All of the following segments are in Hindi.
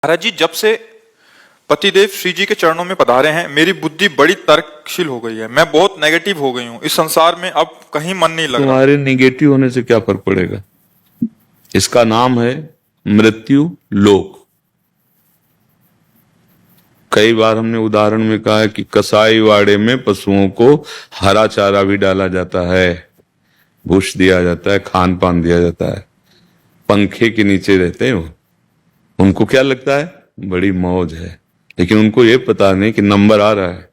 महाराज जी, जब से पतिदेव श्री जी के चरणों में पधारे हैं, मेरी बुद्धि बड़ी तर्कशील हो गई है। मैं बहुत नेगेटिव हो गई हूँ। इस संसार में अब कहीं मन नहीं लग रहा। तुम्हारे निगेटिव होने से क्या फर्क पड़ेगा? इसका नाम है मृत्यु लोक। कई बार हमने उदाहरण में कहा है कि कसाई वाड़े में पशुओं को हरा चारा भी डाला जाता है, भूस दिया जाता है, खान पान दिया जाता है। पंखे के नीचे रहते हैं वो। उनको क्या लगता है? बड़ी मौज है। लेकिन उनको ये पता नहीं कि नंबर आ रहा है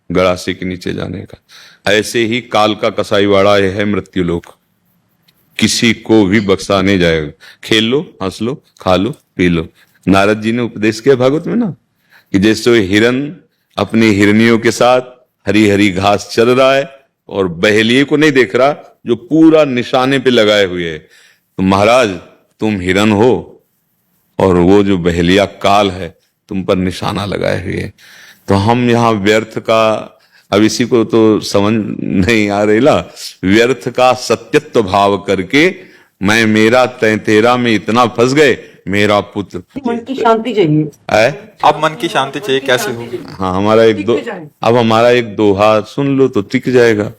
गड़ासे के नीचे जाने का। ऐसे ही काल का कसाईवाड़ा यह है मृत्यु लोक। किसी को भी बख्शा नहीं जाएगा। खेल लो, हंस लो, खा लो, पी लो। नारद जी ने उपदेश किया भागवत में ना, कि जैसे हिरन अपनी हिरनियों के साथ हरी हरी घास चल रहा है और बहेलिए को नहीं देख रहा जो पूरा निशाने पे लगाए हुए है। तो महाराज, तुम हिरन हो और वो जो बहेलिया काल है तुम पर निशाना लगाए हुए है। तो हम यहाँ व्यर्थ का, अब इसी को तो समझ नहीं आ रही ला, व्यर्थ का सत्यत्व भाव करके मैं मेरा तय तेरा में इतना फंस गए। मेरा पुत्र, मन की शांति चाहिए है। अब मन की शांति चाहिए, कैसे होगी? हाँ, हमारा एक दोहा सुन लो तो टिक जाएगा।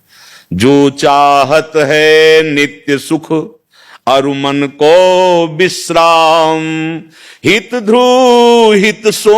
जो चाहत है नित्य सुख अरु मन को विश्राम, हित ध्रुव हित सो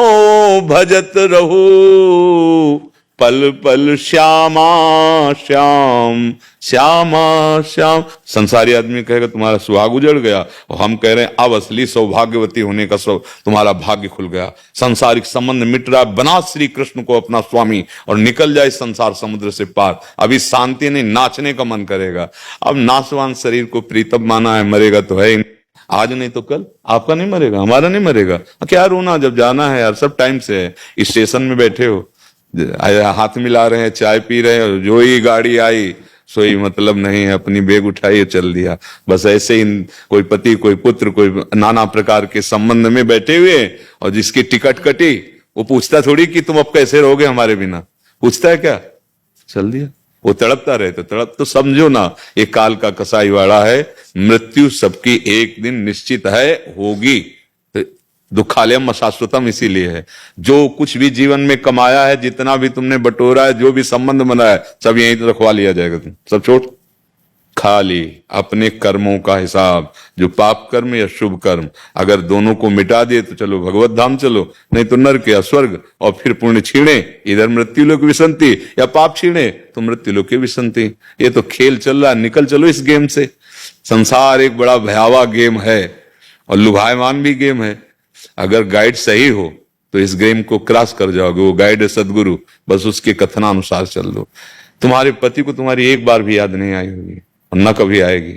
भजत रहो, पल पल श्यामा श्याम श्यामा श्याम। संसारी आदमी कहेगा तुम्हारा सुहाग उजड़ गया, और हम कह रहे हैं अब असली सौभाग्यवती होने का तुम्हारा भाग्य खुल गया। सांसारिक संबंध मिट रहा। बना श्री कृष्ण को अपना स्वामी और निकल जाए संसार समुद्र से पार। अभी शांति नहीं, नाचने का मन करेगा। अब नासवान शरीर को प्रीतम माना है, मरेगा तो है। आज नहीं तो कल आपका नहीं मरेगा, हमारा नहीं मरेगा। क्या रोना, जब जाना है यार, सब टाइम से है। स्टेशन में बैठे हो, हाथ मिला रहे हैं, चाय पी रहे हैं, जो ही गाड़ी आई सोई मतलब नहीं है, अपनी बैग उठाई चल दिया। बस ऐसे ही कोई पति, कोई पुत्र, कोई नाना प्रकार के संबंध में बैठे हुए, और जिसकी टिकट कटी वो पूछता थोड़ी कि तुम अब कैसे रहोगे हमारे बिना। पूछता है क्या? चल दिया। वो तड़पता रहे तो तड़प। तो समझो ना, ये काल का कसाईवाड़ा है। मृत्यु सबकी एक दिन निश्चित है, होगी। दुखालयम अशाश्वतम इसीलिए है। जो कुछ भी जीवन में कमाया है, जितना भी तुमने बटोरा है, जो भी संबंध बनाया है, सब यहीं तो रखवा लिया जाएगा। तुम सब छोड़, खाली अपने कर्मों का हिसाब, जो पाप कर्म या शुभ कर्म, अगर दोनों को मिटा दिए तो चलो भगवत धाम चलो, नहीं तो नरक या स्वर्ग। और फिर पुण्य छीणे इधर मृत्यु लोक विसंति, या पाप छीणे तो मृत्यु लोक की विसंति। ये तो खेल चल रहा है, निकल चलो इस गेम से। संसार एक बड़ा भयावह गेम है और लुभायमान भी गेम है। अगर गाइड सही हो तो इस गेम को क्रॉस कर जाओगे। वो गाइड है सदगुरु, बस उसके कथनानुसार चल लो। तुम्हारे पति को तुम्हारी एक बार भी याद नहीं आई होगी, और न कभी आएगी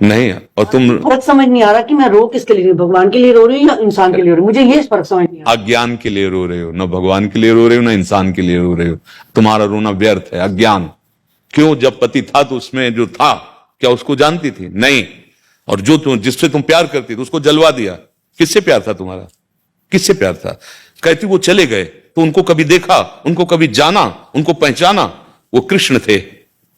नहीं। और तुम फर्क समझ नहीं आ रहा कि मैं रो किसके लिए, भगवान के लिए रो रही हूँ या इंसान के लिए रो रही हूँ। मुझे ये फर्क समझ नहीं आ रहा। अज्ञान के लिए रो रहे हो, न भगवान के लिए रो रहे हो, न इंसान के लिए रो रहे हो। तुम्हारा रोना व्यर्थ है, अज्ञान। क्यों? जब पति था तो उसमें जो था, क्या उसको जानती थी? नहीं। और जो तुम, जिससे तुम प्यार करती थी, उसको जलवा दिया। किससे प्यार था तुम्हारा? किससे प्यार था? कहती वो चले गए तो उनको कभी देखा, उनको कभी जाना, उनको पहचाना? वो कृष्ण थे,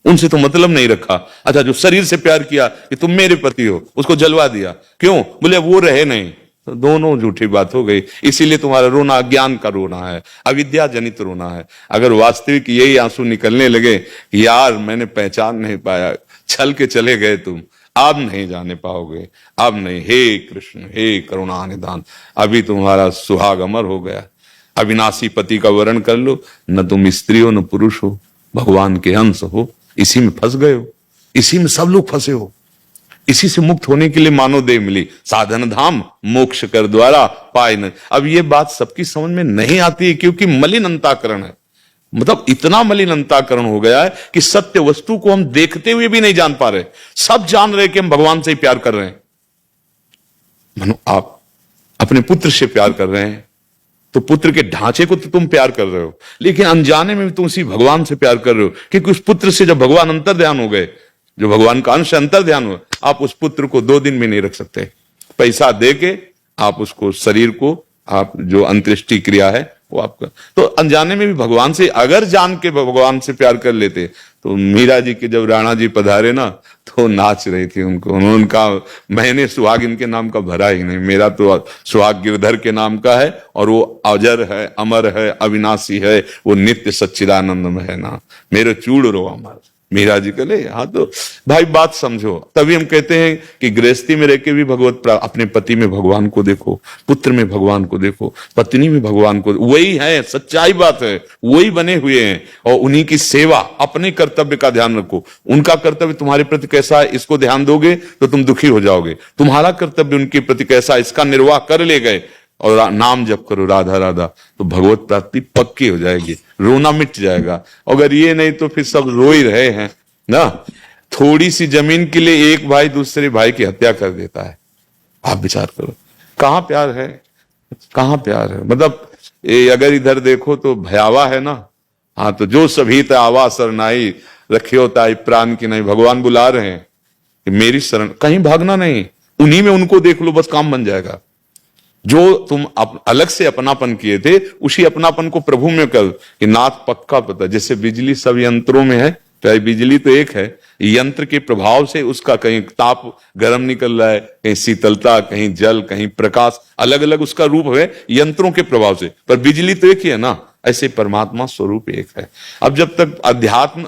उनसे तो मतलब नहीं रखा। अच्छा, जो शरीर से प्यार किया कि तुम मेरे पति हो, उसको जलवा दिया। क्यों? बोले वो रहे नहीं। तो दोनों झूठी बात हो गई। इसीलिए तुम्हारा रोना अज्ञान का रोना है, अविद्या जनित रोना है। अगर वास्तविक यही आंसू निकलने लगे, यार मैंने पहचान नहीं पाया, छल के चले गए तुम, अब नहीं जाने पाओगे, अब नहीं। हे कृष्ण, हे करुणा निधान, अभी तुम्हारा सुहाग अमर हो गया। अविनाशी पति का वरण कर लो। न तुम स्त्री हो न पुरुष हो, भगवान के अंश हो। इसी में फंस गए हो, इसी में सब लोग फंसे हो। इसी से मुक्त होने के लिए मानव देह मिली। साधन धाम मोक्ष कर द्वारा पाए न। अब ये बात सबकी समझ में नहीं आती है, क्योंकि मलिन अंताकरण है। मतलब इतना मलिन अंताकरण हो गया है कि सत्य वस्तु को हम देखते हुए भी नहीं जान पा रहे। सब जान रहे कि हम भगवान से ही प्यार कर रहे हैं। मानो आप अपने पुत्र से प्यार कर रहे हैं, तो पुत्र के ढांचे को तो तुम प्यार कर रहे हो, लेकिन अनजाने में भी तुम उसी भगवान से प्यार कर रहे हो। क्योंकि उस पुत्र से जब भगवान अंतर ध्यान हो गए, जो भगवान का अंश अंतर ध्यान हो, आप उस पुत्र को 2 दिन भी नहीं रख सकते। पैसा दे के आप उसको, शरीर को, आप जो अंत्येष्टि क्रिया है वो आपका। तो अनजाने में भी भगवान से, अगर जान के भगवान से प्यार कर लेते तो मीरा जी के जब राणा जी पधारे ना तो नाच रही थी उनको, उनका मैंने सुहाग इनके नाम का भरा ही नहीं, मेरा तो सुहाग गिरधर के नाम का है और वो अजर है, अमर है, अविनाशी है, वो नित्य सच्चिदानंद में है ना, मेरे चूड़ रो अमर। मीरा जी कहले हाँ तो भाई बात समझो। तभी हम कहते हैं कि गृहस्थी में रह के भी अपने पति में भगवान को देखो, पुत्र में भगवान को देखो, पत्नी में भगवान को, वही है, सच्चाई बात है, वही बने हुए हैं। और उन्हीं की सेवा, अपने कर्तव्य का ध्यान रखो। उनका कर्तव्य तुम्हारे प्रति कैसा है इसको ध्यान दोगे तो तुम दुखी हो जाओगे, तुम्हारा कर्तव्य उनके प्रति कैसा है इसका निर्वाह कर ले गए और नाम जप करो राधा राधा, तो भगवत प्राप्ति पक्की हो जाएगी, रोना मिट जाएगा। अगर ये नहीं तो फिर सब रो ही रहे हैं ना। थोड़ी सी जमीन के लिए एक भाई दूसरे भाई की हत्या कर देता है, आप विचार करो कहां प्यार है, कहां प्यार है। मतलब अगर इधर देखो तो भयावा है ना। हाँ तो जो सभी आवा सरनाई रखियो ताई प्राण की नहीं, भगवान बुला रहे हैं कि मेरी शरण, कहीं भागना नहीं, उन्हीं में उनको देख लो, बस काम बन जाएगा। जो तुम अलग से अपनापन किए थे उसी अपनापन को प्रभु में कर कि नाथ पक्का पता। जैसे बिजली सब यंत्रों में है, चाहे बिजली तो एक है, यंत्र के प्रभाव से उसका कहीं ताप गर्म निकल रहा है, कहीं शीतलता, कहीं जल, कहीं प्रकाश, अलग अलग उसका रूप है यंत्रों के प्रभाव से, पर बिजली तो एक ही है ना। ऐसे परमात्मा स्वरूप एक है। अब जब तक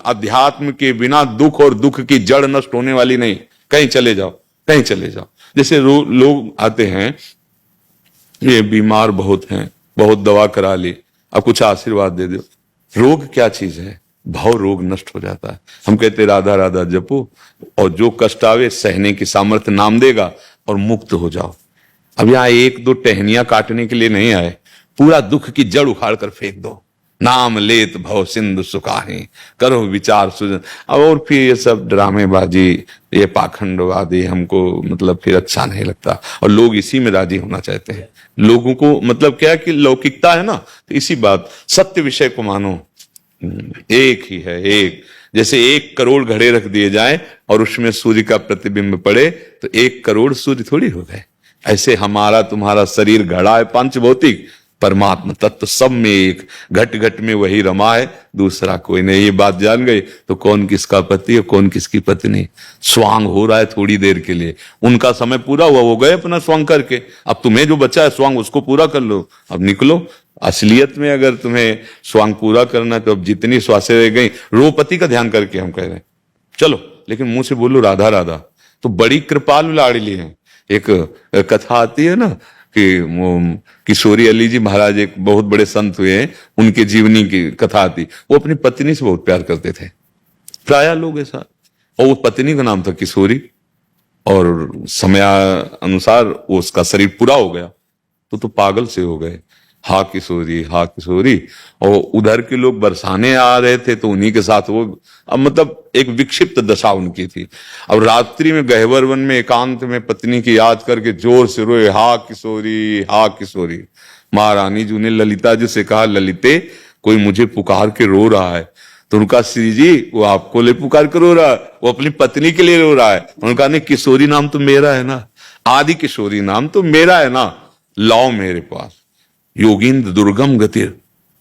अध्यात्म के बिना दुख और दुख की जड़ नष्ट होने वाली नहीं, कहीं चले जाओ, कहीं चले जाओ। जैसे लोग आते हैं, ये बीमार बहुत हैं, बहुत दवा करा ली, अब कुछ आशीर्वाद दे दो। रोग क्या चीज है, भाव रोग नष्ट हो जाता है। हम कहते राधा राधा जपो और जो कष्ट आवे सहने की सामर्थ्य नाम देगा और मुक्त हो जाओ। अब यहाँ एक दो टहनियां काटने के लिए नहीं आए, पूरा दुख की जड़ उखाड़ कर फेंक दो। नाम लेत भव सिंधु सुखाही, करो विचार सुजन। और फिर ये सब ड्रामेबाजी, ये पाखंडवादी हमको मतलब फिर अच्छा नहीं लगता। और लोग इसी में राजी होना चाहते हैं। लोगों को मतलब क्या कि लौकिकता है ना, तो इसी बात, सत्य विषय को मानो, एक ही है एक। जैसे 1 करोड़ घड़े रख दिए जाए और उसमें सूर्य का प्रतिबिंब पड़े तो 1 करोड़ सूर्य थोड़ी हो गए। ऐसे हमारा तुम्हारा शरीर घड़ा है पंचभौतिक, परमात्मा तत्व सब में एक, घट घट में वही रमा है, दूसरा कोई नहीं। ये बात जान गई तो कौन किसका पति है, कौन किसकी पत्नी। स्वांग हो रहा है थोड़ी देर के लिए, उनका समय पूरा हुआ, वो गए अपना स्वांग करके। अब तुम्हें जो बचा है स्वांग उसको पूरा कर लो, अब निकलो। असलियत में अगर तुम्हें स्वांग पूरा करना है तो अब जितनी श्वासें रह गई, रोपति का ध्यान करके हम कह रहे हैं चलो, लेकिन मुंह से बोलो राधा राधा। तो बड़ी कृपालु लाडली है। एक कथा आती है ना कि किशोरी अली जी महाराज एक बहुत बड़े संत हुए हैं, उनके जीवनी की कथा आती। वो अपनी पत्नी से बहुत प्यार करते थे, प्राय लोग ऐसा। और वो पत्नी का नाम था किशोरी, और समय अनुसार वो उसका शरीर पूरा हो गया तो पागल से हो गए, हा किशोरी हा किशोरी। और उधर के लोग बरसाने आ रहे थे तो उन्हीं के साथ वो, अब मतलब एक विक्षिप्त दशा उनकी थी। अब रात्रि में गहवर वन में एकांत में पत्नी की याद करके जोर से रोए, हा किशोरी हा किशोरी। महारानी जी ने ललिता जी से कहा, ललिते कोई मुझे पुकार के रो रहा है। तो उनका श्री जी वो आपको ले पुकार के रो रहा है, वो अपनी पत्नी के लिए रो रहा है। उनका नहीं, किशोरी नाम तो मेरा है ना, आदि किशोरी नाम तो मेरा है ना, लाओ मेरे पास। योगींद्र दुर्गम गतिर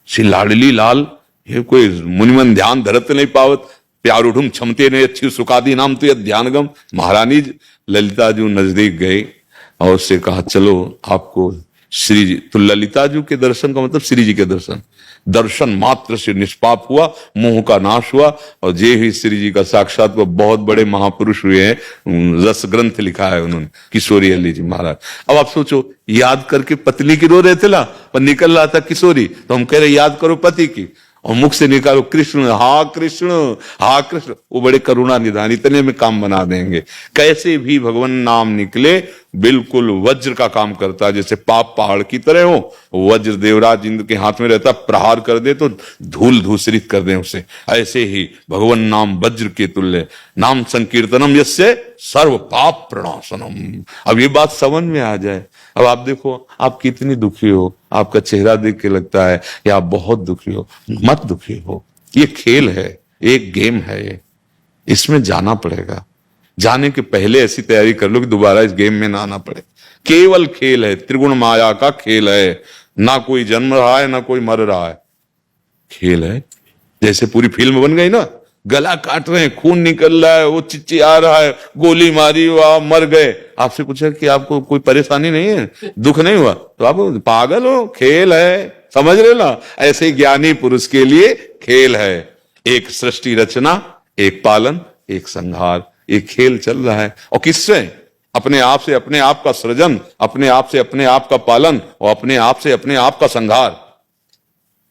श्री लाडली लाल, ये कोई मुनिमन ध्यान धरत नहीं पावत, प्यार उठुम क्षमते ने अच्छी सुखादी नाम तो यह ध्यानगम। महारानी ललिता जी नजदीक गए और उससे कहा चलो आपको श्री जी। तो ललिता जी के दर्शन का मतलब श्री जी के दर्शन, दर्शन मात्र से निष्पाप हुआ, मोह का नाश हुआ। और जे ही श्री जी का साक्षात वो बहुत बड़े महापुरुष हुए हैं, रस ग्रंथ लिखा है उन्होंने, किशोरी अली जी महाराज। अब आप सोचो, याद करके पत्नी की रो रहे थे ना, पर निकल रहा था किशोरी, तो हम कह रहे याद करो पति की, और मुख से निकालो कृष्ण हा कृष्ण हा कृष्ण। वो बड़े करुणा निधान, इतने में काम बना देंगे। कैसे भी भगवान नाम निकले बिल्कुल वज्र का काम करता है, जैसे पाप पहाड़ की तरह हो, वज्र देवराज इंद्र के हाथ में रहता, प्रहार कर दे तो धूल धूसरित कर दे उसे। ऐसे ही भगवान नाम वज्र के तुल्य, नाम संकीर्तनम यस्य सर्व पाप प्रणाशनम। अब ये बात समझ में आ जाए। अब आप देखो आप कितनी दुखी हो, आपका चेहरा देख के लगता है या आप बहुत दुखी हो, मत दुखी हो। ये खेल है, एक गेम है, ये इसमें जाना पड़ेगा। जाने के पहले ऐसी तैयारी कर लो कि दोबारा इस गेम में ना आना पड़े। केवल खेल है, त्रिगुण माया का खेल है, ना कोई जन्म रहा है ना कोई मर रहा है, खेल है। जैसे पूरी फिल्म बन गई ना, गला काट रहे हैं, खून निकल रहा है, वो चिचिया रहा है, गोली मारी, वो मर गए। आपसे पूछा कि आपको कोई परेशानी नहीं है, दुख नहीं हुआ, तो आप पागल हो, खेल है, समझ रहे ना। ऐसे ही ज्ञानी पुरुष के लिए खेल है, एक सृष्टि रचना, एक पालन, एक संहार, एक खेल चल रहा है। और किससे? अपने आप से अपने आप का सृजन, अपने आप से अपने आप का पालन, और अपने आप से अपने आप का संहार।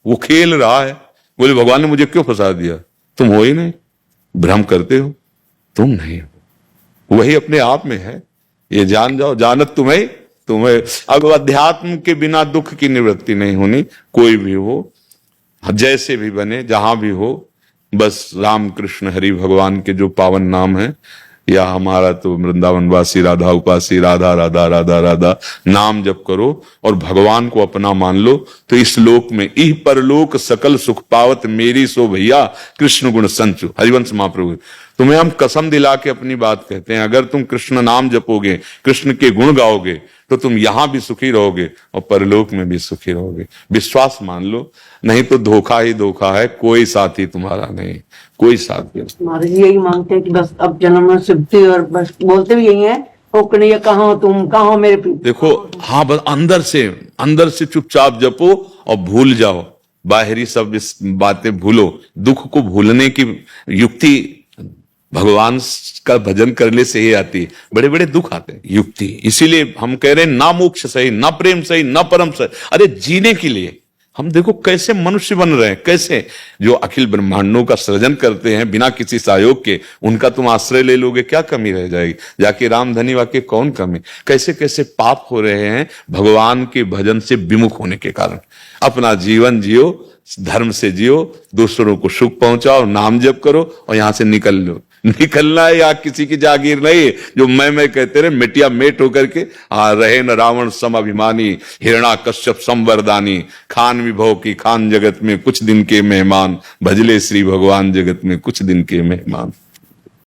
वो खेल रहा है। बोले भगवान ने मुझे क्यों फंसा दिया? तुम हो ही नहीं, भ्रम करते हो, तुम नहीं हो, वही अपने आप में है, ये जान जाओ। जानत तुम्हें तुम्हें। अब अध्यात्म के बिना दुख की निवृत्ति नहीं होनी। कोई भी हो, जैसे भी बने, जहां भी हो, बस राम कृष्ण हरि भगवान के जो पावन नाम है, या हमारा तो वृंदावनवासी राधा उपासी, राधा राधा राधा राधा नाम जप करो और भगवान को अपना मान लो, तो इस लोक में इह परलोक सकल सुख पावत मेरी सो भैया कृष्ण गुण संचु। हरिवंश महाप्रभु, तुम्हें हम कसम दिला के अपनी बात कहते हैं, अगर तुम कृष्ण नाम जपोगे, कृष्ण के गुण गाओगे, तो तुम यहां भी सुखी रहोगे और परलोक में भी सुखी रहोगे। विश्वास मान लो, नहीं तो धोखा ही धोखा है, कोई साथी तुम्हारा नहीं, कोई साथी। महाराज जी यही मांगते हैं कि बस अब जन्म में सिद्धि, और बस बोलते भी यही है, ओ कन्हैया कहाँ हो तुम, कहाँ हो मेरे प्रिय। देखो, हाँ, बस अंदर से चुपचाप जपो और भूल जाओ, बाहरी सब इस बातें भूलो। दुख को भूलने की युक्ति भगवान का भजन करने से ही आती है। बड़े बड़े दुख आते हैं, युक्ति। इसीलिए हम कह रहे हैं ना मोक्ष सही, ना प्रेम सही, ना परम सही। अरे जीने के लिए हम देखो कैसे मनुष्य बन रहे हैं, कैसे जो अखिल ब्रह्मांडों का सृजन करते हैं बिना किसी सहयोग के, उनका तुम आश्रय ले लोगे, क्या कमी रह जाएगी? जाके रामधनी वाक्य कौन कमी? कैसे कैसे पाप हो रहे हैं भगवान के भजन से विमुख होने के कारण। अपना जीवन जियो, धर्म से जियो, दूसरों को सुख पहुंचाओ, नाम जप करो और यहां से निकल लो। निकलना है या किसी की जागीर नहीं, जो मैं कहते रहे मिटिया मेट होकर के रहे न रावण सम अभिमानी, हिरणा कश्यप संवरदानी, खान विभव की खान जगत में कुछ दिन के मेहमान, भजले श्री भगवान जगत में कुछ दिन के मेहमान।